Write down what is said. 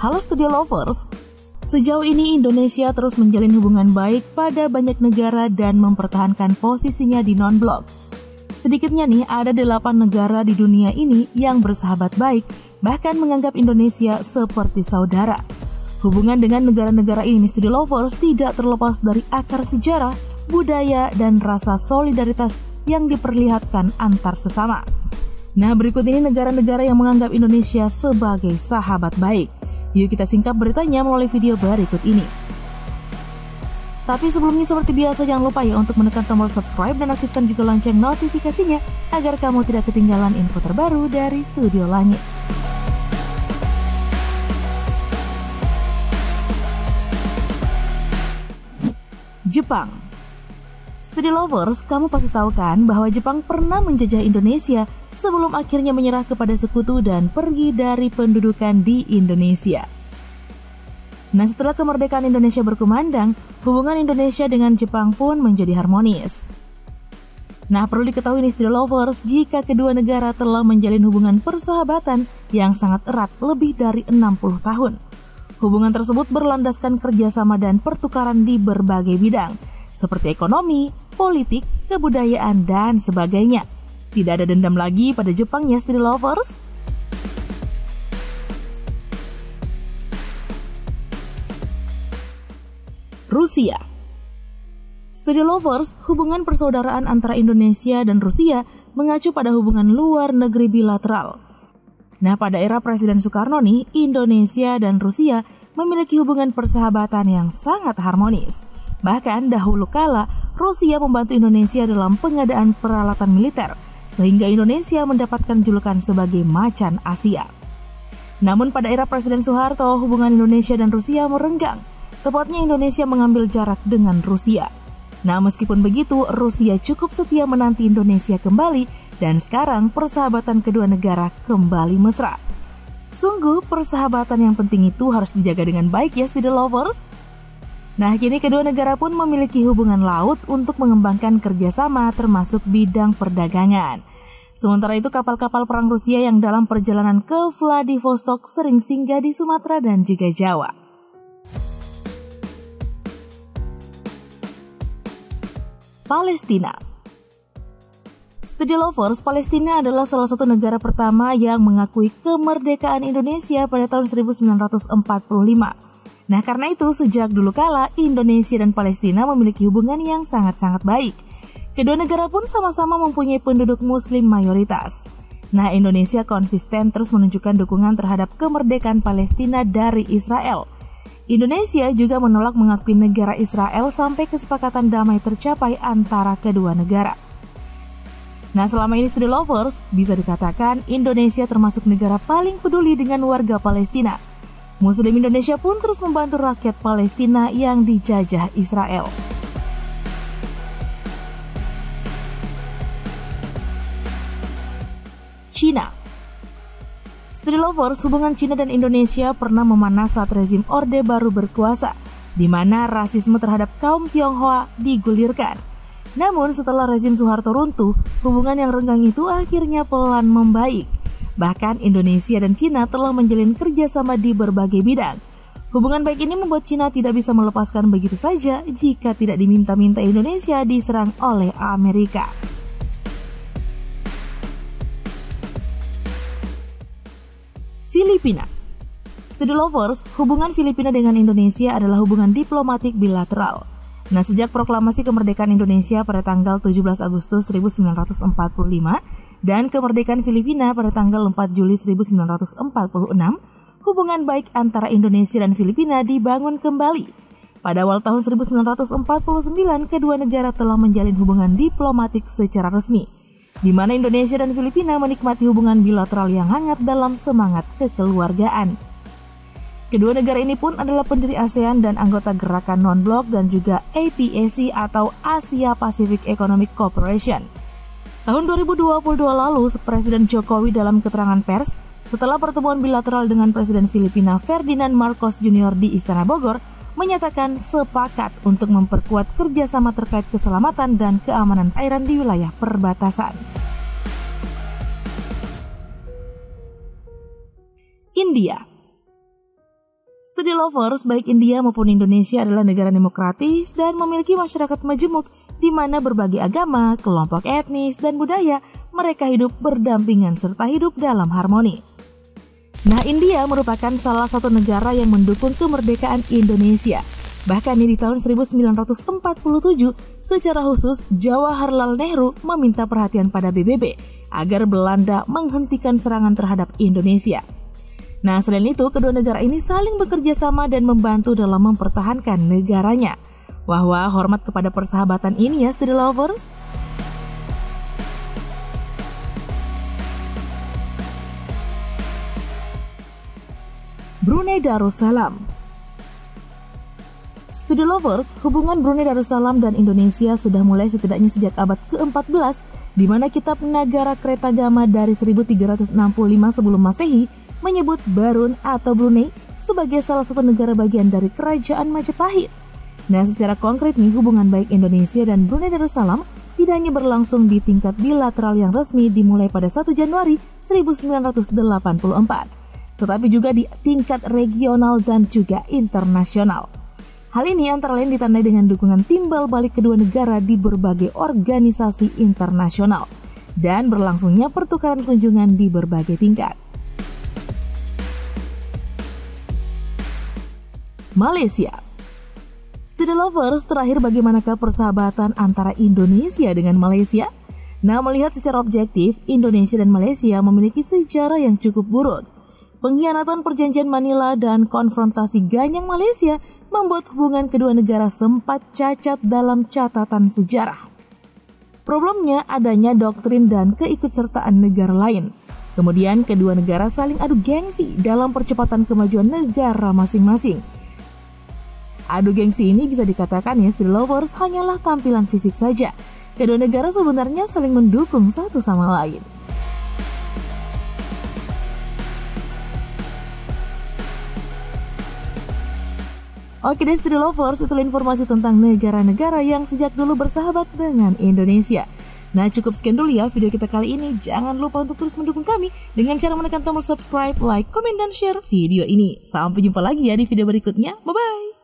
Halo Studio Lovers, sejauh ini Indonesia terus menjalin hubungan baik pada banyak negara dan mempertahankan posisinya di non-blok. Sedikitnya nih, ada 8 negara di dunia ini yang bersahabat baik, bahkan menganggap Indonesia seperti saudara. Hubungan dengan negara-negara ini, Studio Lovers, tidak terlepas dari akar sejarah, budaya, dan rasa solidaritas yang diperlihatkan antar sesama. Nah, berikut ini negara-negara yang menganggap Indonesia sebagai sahabat baik. Yuk kita singkap beritanya melalui video berikut ini. Tapi sebelumnya seperti biasa jangan lupa ya untuk menekan tombol subscribe dan aktifkan juga lonceng notifikasinya agar kamu tidak ketinggalan info terbaru dari Studio Langit. Jepang. Studio Lovers, kamu pasti tahu kan bahwa Jepang pernah menjajah Indonesia sebelum akhirnya menyerah kepada sekutu dan pergi dari pendudukan di Indonesia. Nah, setelah kemerdekaan Indonesia berkumandang, hubungan Indonesia dengan Jepang pun menjadi harmonis. Nah, perlu diketahui nih Studio Lovers, jika kedua negara telah menjalin hubungan persahabatan yang sangat erat lebih dari 60 tahun. Hubungan tersebut berlandaskan kerjasama dan pertukaran di berbagai bidang, seperti ekonomi, politik, kebudayaan, dan sebagainya. Tidak ada dendam lagi pada Jepang ya Studio Lovers. Rusia. Studio Lovers, hubungan persaudaraan antara Indonesia dan Rusia mengacu pada hubungan luar negeri bilateral. Nah, pada era Presiden Soekarno nih, Indonesia dan Rusia memiliki hubungan persahabatan yang sangat harmonis. Bahkan dahulu kala, Rusia membantu Indonesia dalam pengadaan peralatan militer, sehingga Indonesia mendapatkan julukan sebagai macan Asia. Namun pada era Presiden Soeharto, hubungan Indonesia dan Rusia merenggang. Tepatnya Indonesia mengambil jarak dengan Rusia. Nah, meskipun begitu, Rusia cukup setia menanti Indonesia kembali, dan sekarang persahabatan kedua negara kembali mesra. Sungguh, persahabatan yang penting itu harus dijaga dengan baik ya Studio Lovers. Nah, kini kedua negara pun memiliki hubungan laut untuk mengembangkan kerjasama termasuk bidang perdagangan. Sementara itu, kapal-kapal perang Rusia yang dalam perjalanan ke Vladivostok sering singgah di Sumatera dan juga Jawa. Palestina. Studio Lovers, Palestina adalah salah satu negara pertama yang mengakui kemerdekaan Indonesia pada tahun 1945. Nah, karena itu sejak dulu kala Indonesia dan Palestina memiliki hubungan yang sangat-sangat baik. Kedua negara pun sama-sama mempunyai penduduk muslim mayoritas. Nah, Indonesia konsisten terus menunjukkan dukungan terhadap kemerdekaan Palestina dari Israel. Indonesia juga menolak mengakui negara Israel sampai kesepakatan damai tercapai antara kedua negara. Nah, selama ini Studio Lovers, bisa dikatakan Indonesia termasuk negara paling peduli dengan warga Palestina. Muslim Indonesia pun terus membantu rakyat Palestina yang dijajah Israel. Cina. Studio Lovers, hubungan Cina dan Indonesia pernah memanas saat rezim Orde Baru berkuasa, di mana rasisme terhadap kaum Tionghoa digulirkan. Namun setelah rezim Soeharto runtuh, hubungan yang renggang itu akhirnya pelan membaik. Bahkan Indonesia dan Cina telah menjalin kerjasama di berbagai bidang. Hubungan baik ini membuat Cina tidak bisa melepaskan begitu saja jika tidak diminta-minta Indonesia diserang oleh Amerika. Filipina. Studio Lovers, hubungan Filipina dengan Indonesia adalah hubungan diplomatik bilateral. Nah, sejak proklamasi kemerdekaan Indonesia pada tanggal 17 Agustus 1945 dan kemerdekaan Filipina pada tanggal 4 Juli 1946, hubungan baik antara Indonesia dan Filipina dibangun kembali. Pada awal tahun 1949, kedua negara telah menjalin hubungan diplomatik secara resmi, di mana Indonesia dan Filipina menikmati hubungan bilateral yang hangat dalam semangat kekeluargaan. Kedua negara ini pun adalah pendiri ASEAN dan anggota gerakan non-blok dan juga APEC atau Asia Pacific Economic Cooperation. Tahun 2022 lalu, Presiden Jokowi dalam keterangan pers setelah pertemuan bilateral dengan Presiden Filipina Ferdinand Marcos Jr. di Istana Bogor, menyatakan sepakat untuk memperkuat kerjasama terkait keselamatan dan keamanan perairan di wilayah perbatasan. India. Studi lovers, baik India maupun Indonesia adalah negara demokratis dan memiliki masyarakat majemuk di mana berbagai agama, kelompok etnis, dan budaya mereka hidup berdampingan serta hidup dalam harmoni. Nah, India merupakan salah satu negara yang mendukung kemerdekaan Indonesia. Bahkan di tahun 1947, secara khusus Jawaharlal Nehru meminta perhatian pada PBB agar Belanda menghentikan serangan terhadap Indonesia. Nah, selain itu, kedua negara ini saling bekerja sama dan membantu dalam mempertahankan negaranya. Wah, hormat kepada persahabatan ini ya, Studi Lovers. Brunei Darussalam. Studi Lovers, hubungan Brunei Darussalam dan Indonesia sudah mulai setidaknya sejak abad ke-14, di mana kitab Nagara Kretagama dari 1365 sebelum Masehi menyebut Barun atau Brunei sebagai salah satu negara bagian dari Kerajaan Majapahit. Nah, secara konkret nih, hubungan baik Indonesia dan Brunei Darussalam tidak hanya berlangsung di tingkat bilateral yang resmi dimulai pada 1 Januari 1984, tetapi juga di tingkat regional dan juga internasional. Hal ini antara lain ditandai dengan dukungan timbal balik kedua negara di berbagai organisasi internasional dan berlangsungnya pertukaran kunjungan di berbagai tingkat. Malaysia. Studi Lovers, terakhir bagaimanakah persahabatan antara Indonesia dengan Malaysia? Nah, melihat secara objektif, Indonesia dan Malaysia memiliki sejarah yang cukup buruk. Pengkhianatan perjanjian Manila dan konfrontasi ganyang Malaysia membuat hubungan kedua negara sempat cacat dalam catatan sejarah. Problemnya adanya doktrin dan keikutsertaan negara lain. Kemudian kedua negara saling adu gengsi dalam percepatan kemajuan negara masing-masing. Adu gengsi ini bisa dikatakan ya, Studi Lovers, hanyalah tampilan fisik saja. Kedua negara sebenarnya saling mendukung satu sama lain. Oke deh, Studi Lovers, itulah informasi tentang negara-negara yang sejak dulu bersahabat dengan Indonesia. Nah, cukup sekian dulu ya video kita kali ini. Jangan lupa untuk terus mendukung kami dengan cara menekan tombol subscribe, like, komen, dan share video ini. Sampai jumpa lagi ya di video berikutnya. Bye-bye!